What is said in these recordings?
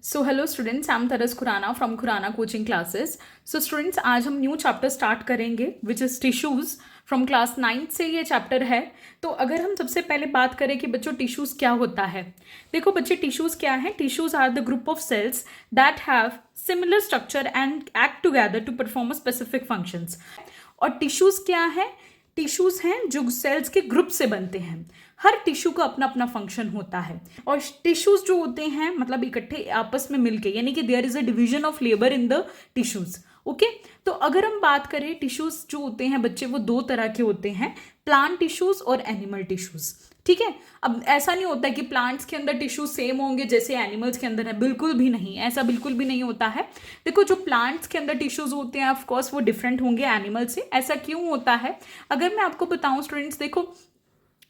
So hello students, I am Taras Khurana from Khurana coaching classes. So students, आज हम new chapter start करेंगे which is tissues. From class 9th से ये chapter है। तो अगर हम सबसे पहले बात करें कि बच्चों टिश्यूज़ क्या होता है, देखो बच्चे टिश्यूज़ क्या है। Tissues are the group of cells that have similar structure and act together to perform a specific functions. और टिश्यूज़ क्या है? टिश्यूज़ हैं जो सेल्स के ग्रुप से बनते हैं। हर टिश्यू का अपना अपना फंक्शन होता है और टिश्यूज जो होते हैं मतलब इकट्ठे आपस में मिलके, यानी कि there is a division of labour in the tissues. Okay, तो अगर हम बात करें टिश्यूज जो होते हैं बच्चे, वो दो तरह के होते हैं, प्लांट टिश्यूज और एनिमल टिश्यूज। ठीक है, अब ऐसा नहीं होता है कि प्लांट्स के अंदर टिश्यू सेम होंगे जैसे एनिमल्स के अंदर है, बिल्कुल भी नहीं, ऐसा बिल्कुल भी नहीं होता है। देखो जो प्लांट्स के अंदर टिश्यूज होते हैं ऑफकोर्स वो डिफरेंट होंगे एनिमल से। ऐसा क्यों होता है? अगर मैं आपको बताऊं स्टूडेंट्स, देखो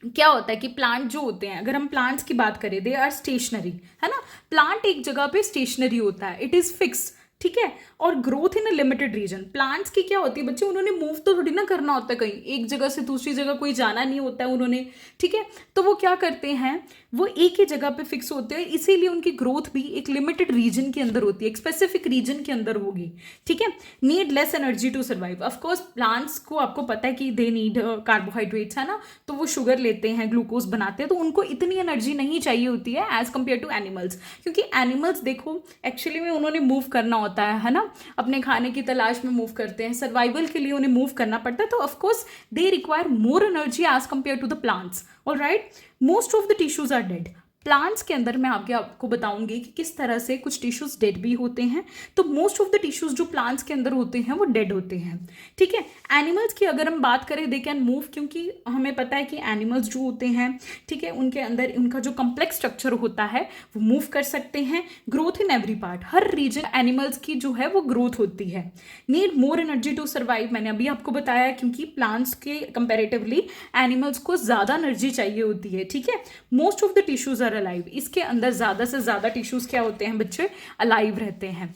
क्या होता है कि प्लांट जो होते हैं, अगर हम प्लांट्स की बात करें, दे आर स्टेशनरी, है ना। प्लांट एक जगह पे स्टेशनरी होता है, इट इज फिक्स, ठीक है। और growth in a limited region. Plants की क्या होती है बच्चे, उन्होंने मूव तो थोड़ी ना करना होता है, कहीं एक जगह से दूसरी जगह कोई जाना नहीं होता है उन्होंने, ठीक है। तो वो क्या करते हैं, वो एक ही जगह पे फिक्स होते हैं, इसीलिए उनकी ग्रोथ भी एक लिमिटेड रीजन के अंदर होती है, एक स्पेसिफिक रीजन के अंदर होगी, ठीक है। Need less energy to survive. Of course plants को आपको पता है कि दे नीड कार्बोहाइड्रेट्स, है ना, तो वो शुगर लेते हैं, ग्लूकोज बनाते हैं, तो उनको इतनी एनर्जी नहीं चाहिए होती है एज कंपेयर टू एनिमल्स। क्योंकि एनिमल्स देखो एक्चुअली में उन्होंने मूव करना होता है ना, अपने खाने की तलाश में मूव करते हैं, सर्वाइवल के लिए उन्हें मूव करना पड़ता है, तो of course they require more energy as compare to the plants. Alright, most of the tissues are dead. Plants के अंदर मैं आपको बताऊंगी कि किस तरह से कुछ टिश्यूज डेड भी होते हैं। तो मोस्ट ऑफ द टिश्यूज जो प्लांट्स के अंदर होते हैं वो डेड होते हैं, ठीक है। एनिमल्स की अगर हम बात करें, दे कैन मूव, क्योंकि हमें पता है कि एनिमल्स जो होते हैं, ठीक है, उनके अंदर उनका जो कम्प्लेक्स स्ट्रक्चर होता है वो मूव कर सकते हैं। ग्रोथ इन एवरी पार्ट, हर रीजन एनिमल्स की जो है वो ग्रोथ होती है। Need more energy to survive, मैंने अभी आपको बताया, क्योंकि प्लांट्स के कंपेरेटिवली एनिमल्स को ज्यादा एनर्जी चाहिए होती है, ठीक है। Most of the tissues are alive, इसके अंदर ज्यादा से ज्यादा टिश्यूज क्या होते हैं बच्चे, अलाइव रहते हैं।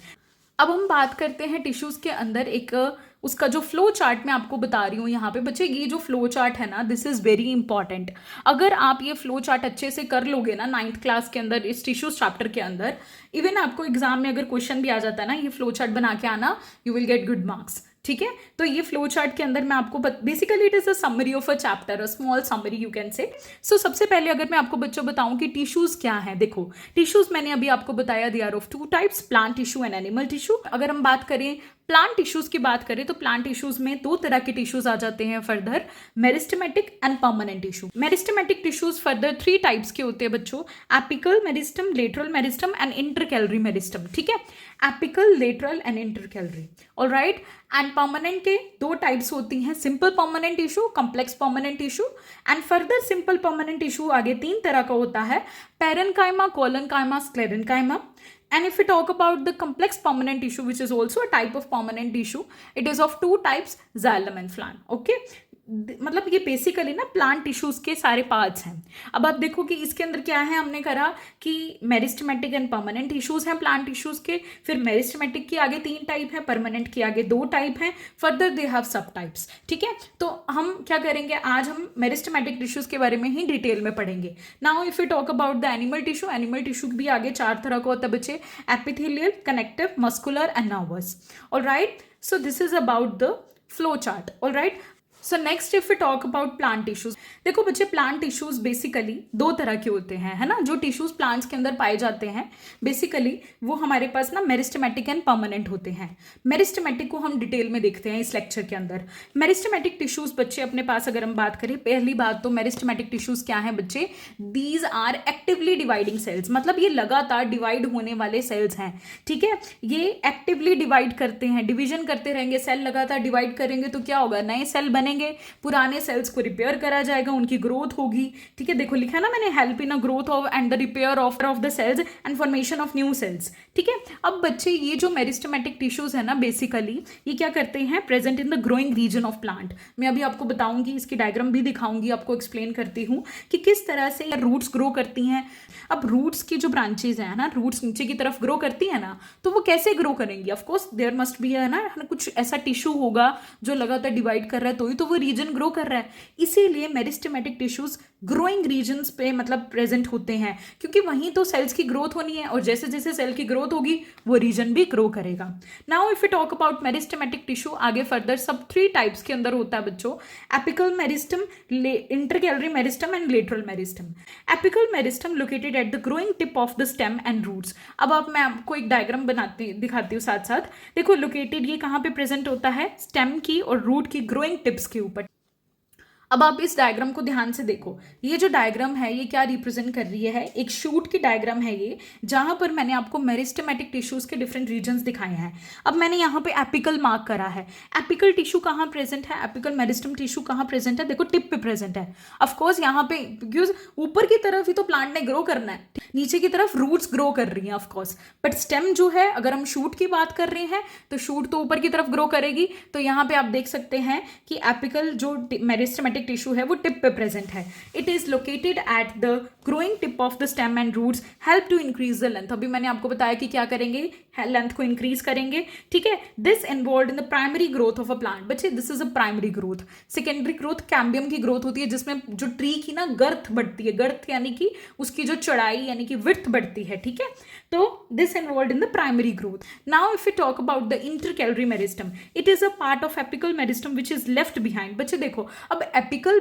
अब हम बात करते हैं टिश्यूज के अंदर एक उसका जो फ्लो चार्ट मैं आपको बता रही हूँ यहाँ पे बच्चे, ये जो फ्लो चार्ट है ना, दिस इज वेरी इंपॉर्टेंट। अगर आप ये फ्लो चार्ट अच्छे से कर लोगे ना 9th क्लास के अंदर, इस टिश्यूज चैप्टर के अंदर, इवन आपको एग्जाम में अगर क्वेश्चन भी आ जाता है ना, ये फ्लो चार्ट बना के आना, you will get good marks, ठीक है। तो ये फ्लो चार्ट के अंदर मैं आपको basically it is a summary of a chapter, a small summary you can say. So सबसे पहले अगर मैं आपको बच्चों बताऊं कि टिश्यूज क्या है, देखो टिश्यूज मैंने अभी आपको बताया, they are of two types, plant tissue and animal tissue. अगर हम बात करें प्लांट टिश्यूज की बात करें तो प्लांट टिश्यूज में दो तरह के टिश्यूज आ जाते हैं further, meristematic and permanent tissue. Meristematic tissues further 3 types के होते हैं बच्चों, apical meristem, lateral meristem and intercalary meristem, ठीक है। Apical, lateral and intercalary, alright. And permanent के 2 टाइप्स होती हैं, simple permanent tissue, complex permanent tissue. And further simple permanent tissue आगे 3 तरह का होता है, parenchyma, collenchyma, sclerenchyma. And if we talk about the complex permanent tissue, which is also a type of permanent tissue, it is of 2 types, xylem and phloem. Okay, मतलब ये basically ना plant tissues के सारे parts हैं। अब आप देखो कि इसके अंदर क्या है, हमने करा कि मेरिस्टेमेटिक एंड परमानेंट टिश्यूज हैं प्लांट टिश्यूज के, फिर मेरिस्टेमेटिक की आगे 3 टाइप है, परमानेंट की आगे 2 टाइप हैं, फर्दर दे हैव सब टाइप्स, ठीक है। तो हम क्या करेंगे, आज हम मेरिस्टेमेटिक टिश्यूज के बारे में ही डिटेल में पढ़ेंगे। Now if you talk about the animal tissue, animal tissue भी आगे 4 तरह का होता है बच्चे, epithelial, connective, muscular and nervous, alright. So this is about the flow chart, alright. So next if we talk about plant tissues, देखो बच्चे plant tissues basically 2 तरह के होते हैं, है ना, जो टिश्यूज प्लांट्स के अंदर पाए जाते हैं बेसिकली वो हमारे पास ना मेरिस्टेमेटिक एंड परमानेंट होते हैं। मेरिस्टेमेटिक को हम डिटेल में देखते हैं इस लेक्चर के अंदर। मेरिस्टेमेटिक टिश्यूज बच्चे अपने पास अगर हम बात करें, पहली बात तो मेरिस्टेमेटिक टिश्यूज क्या है बच्चे, these are actively dividing cells, मतलब ये लगातार डिवाइड होने वाले सेल्स हैं, ठीक है। ये एक्टिवली डिवाइड करते हैं, डिवीजन करते रहेंगे, सेल लगातार डिवाइड करेंगे तो क्या होगा, नए सेल बनेंगे, पुराने सेल्स को रिपेयर करा जाएगा, उनकी ग्रोथ होगी, ठीक है। देखो लिखा ना मैंने, help in a growth of and the repair of the cells and formation of new cells, ठीक है। अब बच्चे ये जो मेरिस्टेमेटिक टिश्यूज है ना, बेसिकली ये क्या करते हैं, present in the growing region of plant. मैं अभी आपको बताऊंगी, इसकी डायग्राम भी दिखाऊंगी, आपको एक्सप्लेन करती हूँ कि किस तरह से रूट्स ग्रो करती हैं। अब रूट्स की जो ब्रांचेज हैं ना, रूट्स नीचे की तरफ ग्रो करती है ना, तो वो कैसे ग्रो करेंगी, ऑफकोर्स देयर मस्ट बी है ना कुछ ऐसा टिश्यू होगा जो लगातार डिवाइड कर रहा है, तो ही तो वो रीजन ग्रो कर रहा है। इसीलिए मेरिस्टेमेटिक टिश्यूज ग्रोइंग रीजन्स पे मतलब प्रेजेंट होते हैं, क्योंकि वहीं तो सेल्स की ग्रोथ होनी है और जैसे जैसे सेल की ग्रोथ होगी वो रीजन भी ग्रो करेगा। Now if you talk about meristematic tissue, आगे फर्दर सब 3 टाइप्स के अंदर होता है बच्चों, apical meristem, intercalary meristem and lateral meristem. Apical meristem located at the growing tip of the stem and roots. अब आप मैं आपको एक डायग्राम दिखाती हूँ साथ साथ। देखो लोकेटेड ये कहाँ पे प्रेजेंट होता है, स्टेम की और रूट की ग्रोइंग टिप्स के ऊपर। अब आप इस डायग्राम को ध्यान से देखो, ये जो डायग्राम है ये क्या रिप्रेजेंट कर रही है, एक शूट की डायग्राम है ये, जहां पर मैंने आपको मेरिस्टेमेटिक टिश्यूज के डिफरेंट रीजन्स दिखाए हैं। अब मैंने यहाँ पे एपिकल मार्क करा है। एपिकल टिश्यू कहाँ प्रेजेंट है, एपिकल मेरिस्टम टिश्यू कहाँ प्रेजेंट है, देखो टिप पे प्रेजेंट है। ऑफकोर्स यहाँ पे बिकॉज ऊपर की तरफ ही तो प्लांट ने ग्रो करना है, नीचे की तरफ रूट्स ग्रो कर रही हैं ऑफकोर्स, बट स्टेम जो है अगर हम शूट की बात कर रहे हैं तो शूट तो ऊपर की तरफ ग्रो करेगी। तो यहाँ पे आप देख सकते हैं कि एपिकल जो मेरिस्टेमेटिक टिश्यू है वो टिप पे प्रेजेंट है। It is located at the growing tip of the stem and roots, help to increase the length. अभी मैंने आपको बताया कि क्या करेंगे, लेंथ को इंक्रीज करेंगे, ठीक है। This involve in the primary growth of a plant. बच्चे this is a primary growth. Secondary growth cambium की ग्रोथ होती है, जिसमें जो ट्री की ना गर्थ बढ़ती है, गर्थ यानी कि उसकी जो चौड़ाई यानी कि विड्थ बढ़ती है, ठीक है। तो this involve in the primary growth. Now if you talk about the intercalary meristem, it is a part of apical meristem which is left behind. बच्चे देखो, अब एपिकल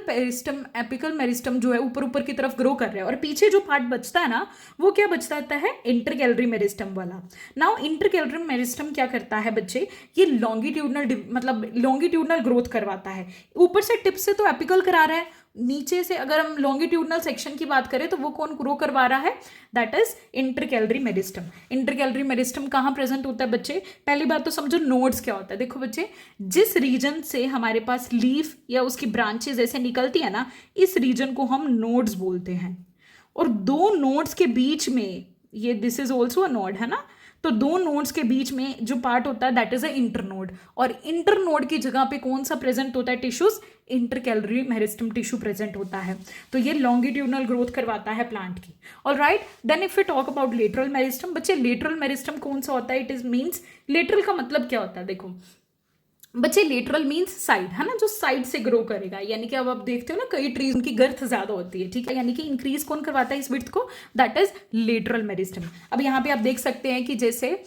मेरिस्टम जो है ऊपर ऊपर की तरफ ग्रो कर रहा है और पीछे जो पार्ट बचता है ना वो क्या बचता है, इंटरकैलरी मेरिस्टम वाला। नाउ इंटरकैलरी मेरिस्टम क्या करता है बच्चे, ये लॉन्गिट्यूडनल ग्रोथ करवाता है। ऊपर से टिप से तो एपिकल करा रहा है, नीचे से अगर हम लॉन्गिट्यूडनल सेक्शन की बात करें तो वो कौन ग्रो करवा रहा है, that is intercalary meristem. Intercalary meristem कहाँ प्रेजेंट होता है बच्चे, पहली बात तो समझो नोड्स क्या होता है। देखो बच्चे, जिस रीजन से हमारे पास लीफ या उसकी ब्रांचेस ऐसे निकलती है ना, इस रीजन को हम नोड्स बोलते हैं। और दो नोड्स के बीच में ये this is also a node है ना, तो दो नोड्स के बीच में जो पार्ट होता है दैट इज अ इंटरनोड। और इंटरनोड की जगह पे कौन सा प्रेजेंट होता है tissues, intercalary meristem tissue present होता है। तो ये लॉन्गिट्यूडनल ग्रोथ करवाता है प्लांट की। Alright, then if you talk about lateral meristem, बच्चे लेटरल मेरिस्टम कौन सा होता है, इट इज मीन्स, लेटरल का मतलब क्या होता है, देखो बच्चे लेटरल मीन्स साइड है ना, जो साइड से ग्रो करेगा। यानी कि अब आप देखते हो ना कई ट्रीज उनकी गर्थ ज्यादा होती है, ठीक है, यानी कि इंक्रीज कौन करवाता है इस विड्थ को, दैट इज लेटरल मेरिस्टम। अब यहाँ पे आप देख सकते हैं कि जैसे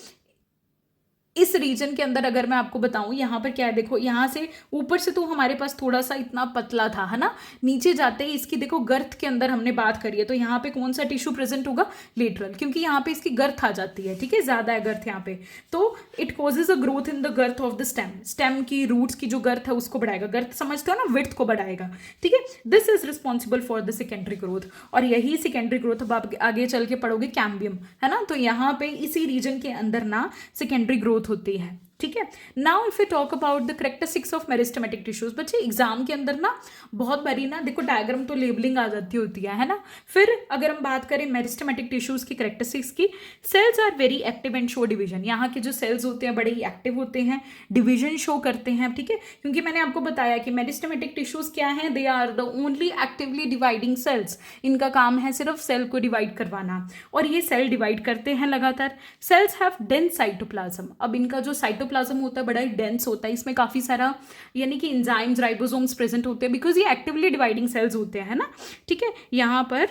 इस रीजन के अंदर अगर मैं आपको बताऊं, यहाँ पर क्या है, देखो यहाँ से ऊपर से तो हमारे पास थोड़ा सा इतना पतला था है ना, नीचे जाते ही इसकी देखो गर्थ के अंदर हमने बात करी है, तो यहाँ पे कौन सा टिश्यू प्रेजेंट होगा, लेटरल, क्योंकि यहाँ पे इसकी गर्थ आ जाती है, ठीक है, ज्यादा है गर्थ यहाँ पे, तो it causes a growth in the girth of the stem. Stem की रूट्स की जो गर्थ है उसको बढ़ाएगा, गर्थ समझते हो ना, विड्थ को बढ़ाएगा, ठीक है। This is responsible for the secondary growth. और यही सेकेंडरी ग्रोथ अब आप आगे चल के पढ़ोगे कैम्बियम है ना, तो यहाँ पे इसी रीजन के अंदर ना सेकेंडरी ग्रोथ होती है, ठीक है। Now if you talk about the characteristics of meristematic tissues, बच्चे एग्जाम के अंदर ना बहुत बारी ना देखो डायग्राम तो लेबलिंग आ जाती होती है ना। फिर अगर हम बात करें मेरिस्टेमेटिक टिश्यूज की करेक्टरिस्टिक्स की, cells are very active and show division. यहाँ के जो सेल्स होते हैं बड़े ही एक्टिव होते हैं, डिवीजन शो करते हैं, ठीक है, क्योंकि मैंने आपको बताया कि मेरिस्टेमेटिक टिश्यूज क्या है, they are the only actively dividing cells. इनका काम है सिर्फ सेल को डिवाइड करवाना, और ये सेल डिवाइड करते हैं लगातार। Cells have dense cytoplasm. अब इनका जो साइटोप्लाज्म होता है बड़ा ही डेंस होता है, इसमें काफी सारा यानी कि एंजाइम्स, राइबोसोम्स प्रेजेंट होते हैं, बिकॉज ये एक्टिवली डिवाइडिंग सेल्स होते हैं, है ना, ठीक है। यहाँ पर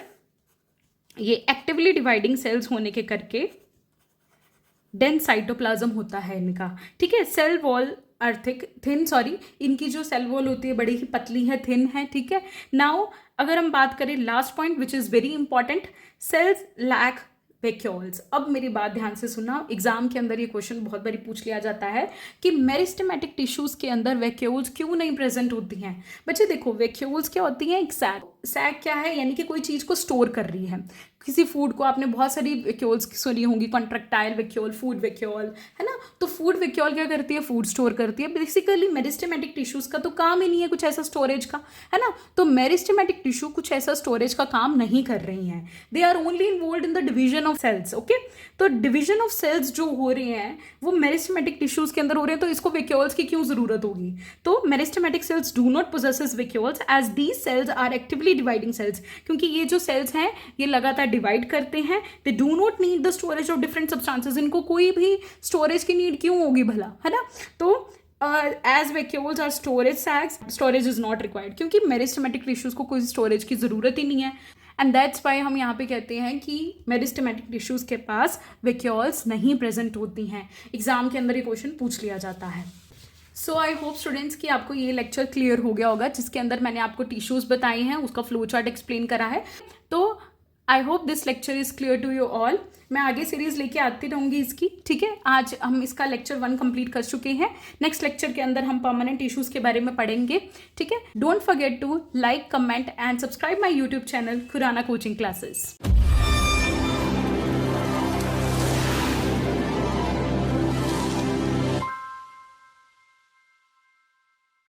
ये एक्टिवली डिवाइडिंग सेल्स होने के करके डेंस साइटोप्लाज्म होता है इनका, ठीक है। Cell wall are thin, sorry, इनकी जो सेल वॉल होती है बड़ी ही पतली है, थिन है, ठीक है। नाउ अगर हम बात करें last point which is very important, cells lack vacuoles. अब मेरी बात ध्यान से सुनना, एग्जाम के अंदर ये क्वेश्चन बहुत बारी पूछ लिया जाता है कि मेरिस्टेमेटिक टिश्यूज के अंदर वैक्यूल्स क्यों नहीं प्रेजेंट होती हैं। बच्चे देखो, वैक्यूल्स क्या होती हैं, एक सैक क्या है, यानी कि कोई चीज को स्टोर कर रही है, किसी फूड को, आपने बहुत सारी वैक्यूल्स सुनी होंगी, कॉन्ट्रेक्टाइल वैक्यूल, फूड वैक्यूल, है ना, तो फूड वैक्यूल क्या करती है, फूड स्टोर करती है। बेसिकली मेरिस्टेमेटिक टिश्यूज का तो काम ही नहीं है कुछ ऐसा स्टोरेज का, है ना, तो मेरिस्टेमेटिक टिश्यू कुछ ऐसा स्टोरेज का काम नहीं कर रही हैं, they are only involve in the division of cells, okay. तो डिवीजन ऑफ सेल्स जो हो रहे हैं वो मेरिस्टेमेटिक टिश्यूज के अंदर हो रहे हैं, तो इसको वैक्यूल्स की क्यों जरूरत होगी। तो meristematic cells do not possesses vacuoles as these cells are actively dividing cells, क्योंकि ये जो सेल्स हैं ये लगातार डिवाइड करते हैं, they do not need the storage of different substances. इनको कोई भी स्टोरेज की नीड क्यों होगी भला, है ना। तो as vacuoles are storage sacs, storage is not required, क्योंकि मेरिस्टेमेटिक टिश्यूज़ को कोई स्टोरेज की ज़रूरत ही नहीं है। एंड दैट्स वाई हम यहाँ पे कहते हैं कि मेरिस्टेमेटिक टिश्यूज़ के पास वैक्यूल्स नहीं प्रेजेंट होती हैं। एग्जाम के अंदर ये क्वेश्चन पूछ लिया जाता है। सो आई होप स्टूडेंट्स कि आपको ये लेक्चर क्लियर हो गया होगा, जिसके अंदर मैंने आपको टिश्यूज़ बताए हैं, उसका फ्लो चार्ट एक्सप्लेन करा है। तो I hope this lecture is clear to you all. मैं आगे सीरीज़ लेके आती रहूँगी इसकी, ठीक है। आज हम इसका लेक्चर 1 कंप्लीट कर चुके हैं। नेक्स्ट लेक्चर के अंदर हम परमानेंट टिश्यूज़ के बारे में पढ़ेंगे, ठीक है। Don't forget to like, comment and subscribe my YouTube channel Khurana coaching classes.